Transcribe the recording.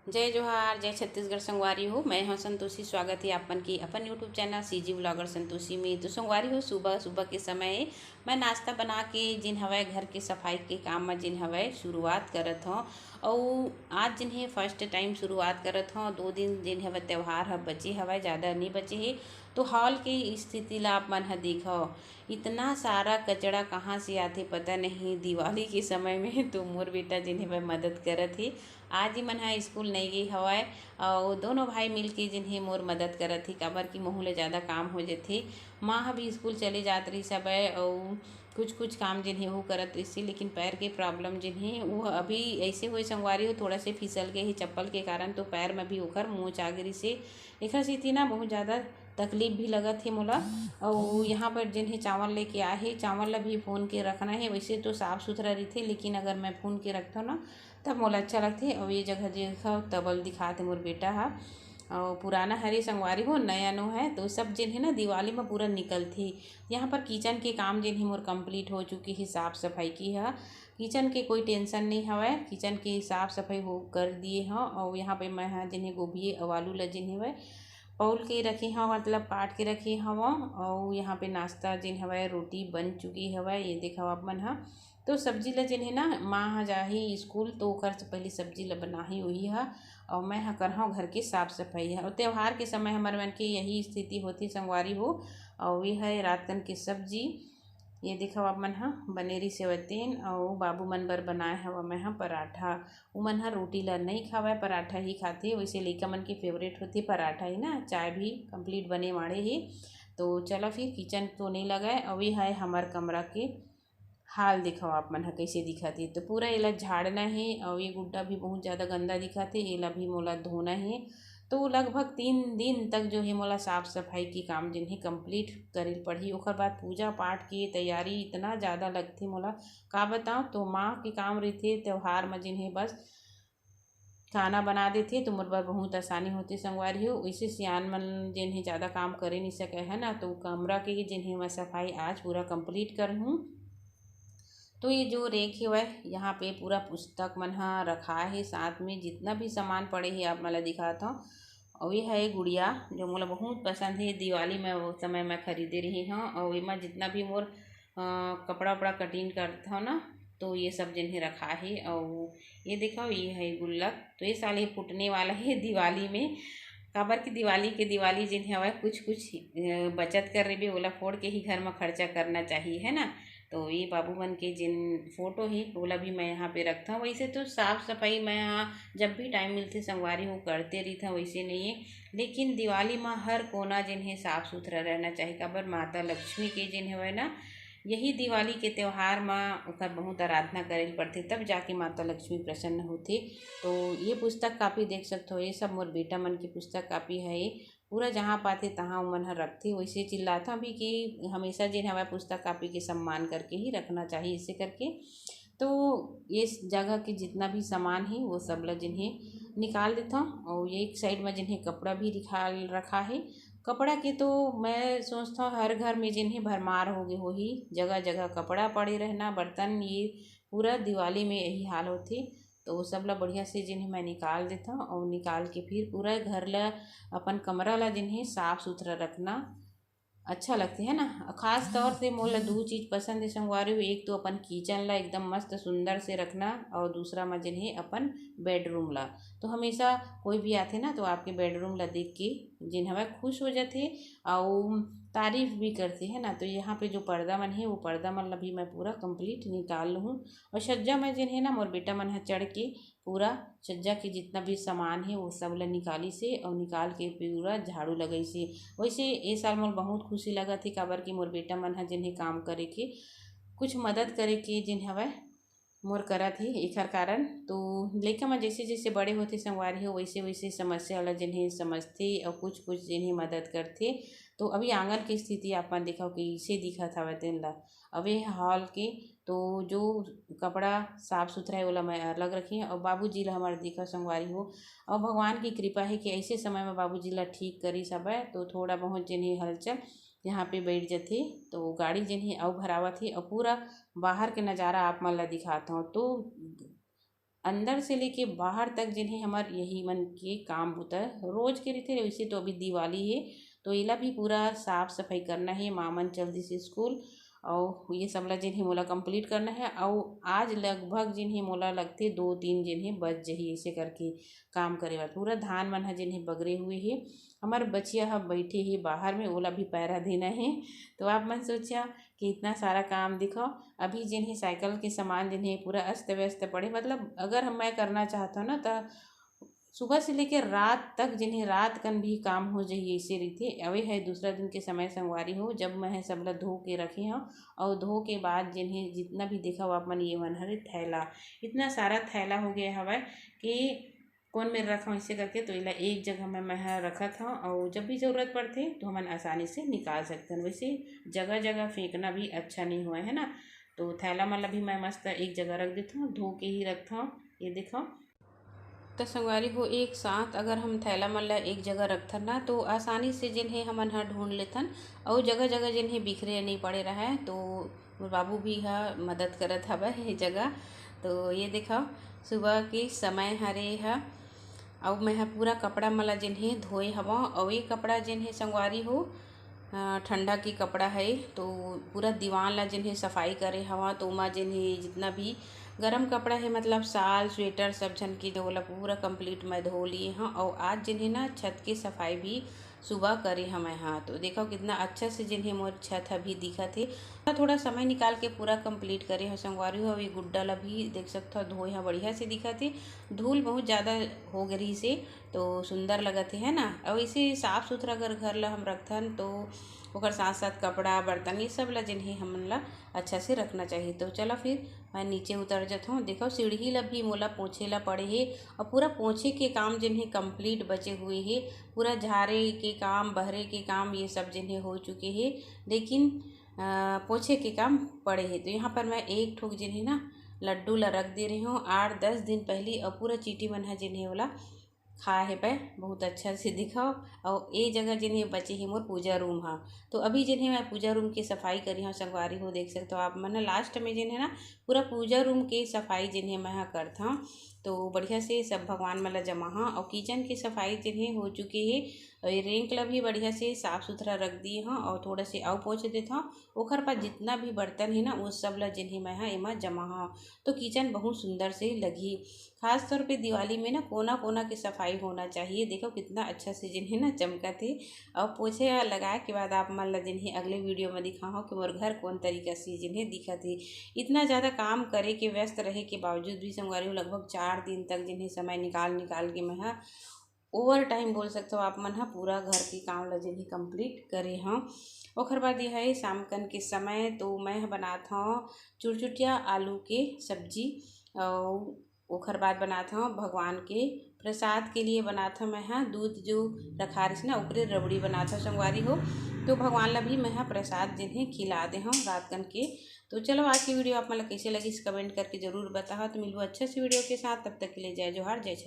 जय जोहार, जय छत्तीसगढ़ संगवारी हो। मैं हूं संतोषी। स्वागत है आपन की अपन YouTube channel CG blogger Santoshi में। तो संगवारी हो, सुबह सुबह के समय मैं नाश्ता बना के जिन हवय घर के सफाई के काम में जिन हवय शुरुआत करत हूँ। और आज जिन्हें फर्स्ट टाइम शुरुआत करत हूँ। 2 दिन जिन हवय त्यौहार ह बचे हवय, ज़्यादा नहीं बचे हे। तो हॉल की स्थिति ला आप मन ह देखो, इतना सारा कचरा कहाँ से आथे पता नहीं। दिवाली के समय में तो मोर बेटा जिन्हें वह मदद करत हे। आज ही मन ह स्कूल नहीं गई हवय और दोनों भाई मिल के जिन्हें मोर मदद करत ही, काबर की महू ले ज़्यादा काम हो जाथे। माँ ह भी स्कूल चले जात रही सब है और कुछ कुछ काम जिन्हें वो करत रही, लेकिन पैर के प्रॉब्लम जिन्हें वो अभी ऐसे हुए संगवारी हो, थोड़ा से फिसल गए ही चप्पल के कारण। तो पैर में भी ओखर मोच आ गई से। एखर सेती ना बहुत ज़्यादा तकलीफ भी लगत है मोला। और यहाँ पर जिन्हें चावल लेके आए हे, चावल ला भी फोन के रखना है। वैसे तो साफ़ सुथरा रही, लेकिन अगर मैं फोन के रखता ना तब मोला अच्छा लगथे। और ये जगह देखा तबल दिखाते मोर बेटा हा। और पुराना हरे संगवारी हो, नया नो है तो सब जिन है ना दिवाली में पूरा निकलती। यहाँ पर किचन के काम जिन है मोर कंप्लीट हो चुकी है। साफ़ सफाई की है, किचन के कोई टेंशन नहीं हवय। किचन की साफ़ सफाई हो कर दिए हैं। और यहाँ पे मैं जिन्हें गोभी और आलू ला जिन्हें वह पौल के रखे हव, मतलब काट के रखे हव। और यहाँ पे नाश्ता जिन हवय रोटी बन चुकी हवय, ये देखा आप मन हा। तो सब्जी ला जिन्हें ना माँ ह जाही स्कूल, तो ओकर से पहले सब्जी ला बनाही वही है। और मैं ह करहूँ घर की साफ़ सफाई है। और त्यौहार के समय हमारे मन की यही स्थिति होती संगवारी हो। और ये है रात कन की सब्जी। ये देखो आप मन हा बनेरी सेवतेन और बाबू मन बर बनाए हवा मैं हा पराठा। वो मन हा रोटी ला नहीं खावे, पराठा ही खाते। वैसे लइका मन के फेवरेट होती पराठा ही ना। चाय भी कंप्लीट बने माड़े ही। तो चलो फिर किचन तो नहीं लगाए। अभी है हमार कमरा के हाल दिखाओ आप मन ह कैसे दिखत हे। तो पूरा एला झाड़ना है। और ये गुड्डा भी बहुत ज़्यादा गंदा दिखत हे, एला भी मोला धोना है। तो लगभग 3 दिन तक जो है मोला साफ़ सफाई की काम जिन्हें कंप्लीट करे पड़ही। ओकर बाद पूजा पाठ की तैयारी इतना ज़्यादा लगथे मोला, का बताऊँ। तो माँ के काम रही त्यौहार में जिन्हें बस खाना बना देते तो मोर बर बहुत आसानी होती संगवारी हो। वैसे सियान मन जिन्हें ज़्यादा काम करे नहीं सके है ना, तो कमरा के ही जिन्हें मैं सफाई आज पूरा कंप्लीट कर हूँ। तो ये जो रेक है वह यहाँ पे पूरा पुस्तक मन हा रखा है। साथ में जितना भी सामान पड़े है आप मला दिखाता हूँ। और ये है गुड़िया जो मोला बहुत पसंद है। दिवाली में वो समय मैं खरीदे रही हूँ। और इमा जितना भी मोर कपड़ा वपड़ा कटिंग करता हूँ ना, तो ये सब जिन्हें रखा है। और ये देखो ये है गुल्लक। तो ये साल ये फूटने वाला है दिवाली में। काबर की दिवाली जिन्हें हवा कुछ कुछ बचत कर रही भी, ओला फोड़ के ही घर में खर्चा करना चाहिए है ना। तो ये बाबू मन के जिन फोटो ही ओला भी मैं यहाँ पे रखता हूँ। वैसे तो साफ़ सफाई मैं यहाँ जब भी टाइम मिलते संगवारी हूँ करते रही था, वैसे नहीं है। लेकिन दिवाली में हर कोना जिन्हें साफ़ सुथरा रहना चाहिए। काबर माता लक्ष्मी के जिन्हें है ना, यही दिवाली के त्यौहार में ओकर बहुत आराधना करे पड़ते, तब जाके माता लक्ष्मी प्रसन्न होती। तो ये पुस्तक कापी देख सकते हो, ये सब मोर बेटा मन की पुस्तक कापी है। ये पूरा जहाँ पाते तहाँ मन हर रखते। वैसे चिल्लाता भी कि हमेशा जिन हमारे पुस्तक कापी के सम्मान करके ही रखना चाहिए, इसे करके। तो इस जगह के जितना भी सामान है वो सब ला जिन्हें निकाल देता हूँ। और ये एक साइड में जिन्हें कपड़ा भी निकाल रखा है। कपड़ा के तो मैं सोचता हूँ हर घर में जिन्हें भरमार हो गए हो ही, जगह जगह कपड़ा पड़े रहना, बर्तन, ये पूरा दिवाली में यही हाल होती। तो वो सब ला बढ़िया से जिन्हें मैं निकाल देता हूँ। और निकाल के फिर पूरा घर ला अपन कमरा ला जिन्हें साफ़ सुथरा रखना अच्छा लगते है ना। खास तौर से मोला 2 चीज़ पसंद है संगवारी हुई। एक तो अपन किचन ला एकदम मस्त सुंदर से रखना, और दूसरा में जिन्हें अपन बेडरूम ला। तो हमेशा कोई भी आते ना तो आपके बेडरूम ला देख के जिन हमें खुश हो जाते और तारीफ भी करते हैं ना। तो यहाँ पे जो पर्दा मन है वो पर्दा मन ला भी मैं पूरा कंप्लीट निकाल लूँ। और छज्जा में जिन्हें ना मोर बेटा मन है चढ़ के पूरा छज्जा के जितना भी सामान है वो सब ला निकाली से, और निकाल के पूरा झाड़ू लगई से। वैसे ये साल मोर बहुत खुशी लगा थी, काबर की मोर बेटा मन है जिन्हें काम करे के कुछ मदद करे के जिन हवय मोर करा थी एकर कारण। तो लइका मन जैसे जैसे बड़े होते संगवारी हो, वैसे वैसे समस्या वाला जिन्हें समझते और कुछ कुछ जिन्हें मदद करते। तो अभी आंगन की स्थिति आप मन देखो कि इसे दिखत हवे तेन ला। अभी हॉल के तो जो कपड़ा साफ सुथरा है ओला मैं अलग रखी है। और बाबूजी ला हमारे देखा संगवारी हो। और भगवान की कृपा है कि ऐसे समय में बाबूजी ला ठीक करी सब है। तो थोड़ा बहुत जिन्हें हलचल यहाँ पे बैठ जाते। तो गाड़ी जिन्हें अउ भरावत है। और पूरा बाहर के नज़ारा आप मन ला दिखाता हूँ। तो अंदर से लेके बाहर तक जिन्हें हमार यही मन के काम होता है रोज के रीते। वैसे तो अभी दिवाली है तो इला भी पूरा साफ सफाई करना है। मामन जल्दी से स्कूल और ये सबला जिन्हें मोला कंप्लीट करना है। और आज लगभग जिन्हें मोला लगते 2-3 जिन्हें बज जही ऐसे करके काम करे वाला। पूरा धान मन है जिन्हें बगरे हुए है। हमारे बचिया ह बैठे ही बाहर में, ओला भी पैरा देना है। तो आप मन सोचा कि इतना सारा काम दिखाओ। अभी जिन्हें साइकिल के सामान जिन्हें पूरा अस्त व्यस्त पड़े, मतलब अगर हम मैं करना चाहता हूँ ना तो सुबह से लेकर रात तक जिन्हें रात कन भी काम हो जाइए इसे रीते। अवे है दूसरा दिन के समय संगवारी हो जब मैं सबला धो के रखे हूँ। और धो के बाद जिन्हें जितना भी देखा हो आप मन ये मन हरे थैला, इतना सारा थैला हो गया हवा कि कौन में रखा इसे करके। तो इला एक जगह में मैं रखा था और जब भी ज़रूरत पड़ती तो हम आसानी से निकाल सकते हैं। वैसे जगह जगह फेंकना भी अच्छा नहीं हुआ है ना। तो थैला मतलब भी मैं मस्त एक जगह रख देता हूँ, धो के ही रखता हूँ। ये देखो तो संगवारी हो एक साथ अगर हम थैला मन ला एक जगह रखथन ना तो आसानी से जिन्हें हमन ह ढूंढ लेथन। और जगह जगह जिन्हें बिखरे नहीं पड़े रहा है। तो मोर बाबू भी हा मदद करत हवय ये जगह। तो ये देखो सुबह के समय हरे हा। और मैं पूरा कपड़ा मला जिन्हें धोए हवा। और ये कपड़ा जिन्हें संगवारी हो ठंडा की कपड़ा है। तो पूरा दीवान ला जिन्हें सफाई करे हवा। तो उमा जिन्हें जितना भी गरम कपड़ा है मतलब शाल स्वेटर सब झन की धोला पूरा कंप्लीट मैं धो लिए हाँ। और आज जिन्हें ना छत की सफाई भी सुबह करे हमें हाँ। तो देखो कितना अच्छा से जिन्हें मोर छत अभी दिखा थे। थोड़ा समय निकाल के पूरा कंप्लीट करे हो संगवारी हो। ये गुड्डा ला भी देख सकते हो धोए हाँ बढ़िया से दिखा थे। धूल बहुत ज़्यादा हो गई से तो सुंदर लगते है ना। और इसे साफ सुथरा अगर घर ला हम रखथन तो ओकर साथ साथ कपड़ा बर्तन ये सब ला जिन्हें हमन ला अच्छा से रखना चाहिए। तो चलो फिर मैं नीचे उतर जाता हूँ। देखो सीढ़ी ला भी मोला पोछे ला पड़े है। और पूरा पोछे के काम जिन्हें कंप्लीट बचे हुए है। पूरा झाड़े के काम बहरे के काम ये सब जिन्हें हो चुके हैं। लेकिन पोछे के काम पड़े हैं। तो यहाँ पर मैं एक ठोक जिन्हें ना लड्डू ला रख दे रही हूँ 8-10 दिन पहले। और पूरा चीटी मन है जिन्हें वाला खा है पे बहुत अच्छा से दिखाओ। और ये जगह जिन्हें बचे ही मोर पूजा रूम हाँ। तो अभी जिन्हें मैं पूजा रूम की सफाई करी हूँ संगवारी हो देख सकते हो आप मन। लास्ट में जिन्हें ना पूरा पूजा रूम की सफाई जिन्हें मैं करता हूँ। तो बढ़िया से सब भगवान मला जमा हाँ। और किचन की सफाई जिन्हें हो चुकी है। और ये रेंक ला भी बढ़िया से साफ सुथरा रख दिए हाँ। और थोड़ा से आव पोछ देता हूँ। ओखर पर जितना भी बर्तन है ना वो सब ला जिन्हें मैं एमा जमा हाँ। तो किचन बहुत सुंदर से लगी। खास तौर पे दिवाली में ना कोना कोना की सफाई होना चाहिए। देखो कितना अच्छा से जिन्हें ना चमका थे। और पोछे लगाए के बाद आप मान ला जिन्हें अगले वीडियो में दिखाओ कि मोर घर कौन तरीका से जिन्हें दिखा थे। इतना ज़्यादा काम करे के व्यस्त रहे के बावजूद भी संगवारी लगभग 4 दिन तक जिन्हें समय निकाल निकाल के मैं ओवर टाइम बोल सकते हो आप मन हा पूरा घर के काम ला जिन्हें कंप्लीट करे हाँ। ओखर बाद यह है शाम कन के समय तो मैं बनाता हूँ चुरचुटिया आलू के सब्जी। और ओखर बाद बनाता हूँ भगवान के प्रसाद के लिए बनाता हूँ मैं हाँ दूध जो रखा रही ना ऊपरे रबड़ी बनाता हूँ संगवारी हो। तो भगवान ला भी मैं हाँ प्रसाद जिन्हें खिला दे हूँ रात कन के। तो चलो आज की वीडियो आप मतलब कैसे लगी इस कमेंट करके ज़रूर बताओ। तो मिलूँ अच्छे से वीडियो के साथ, तब तक के लिए जय जोहार जय छत्तीसगढ़।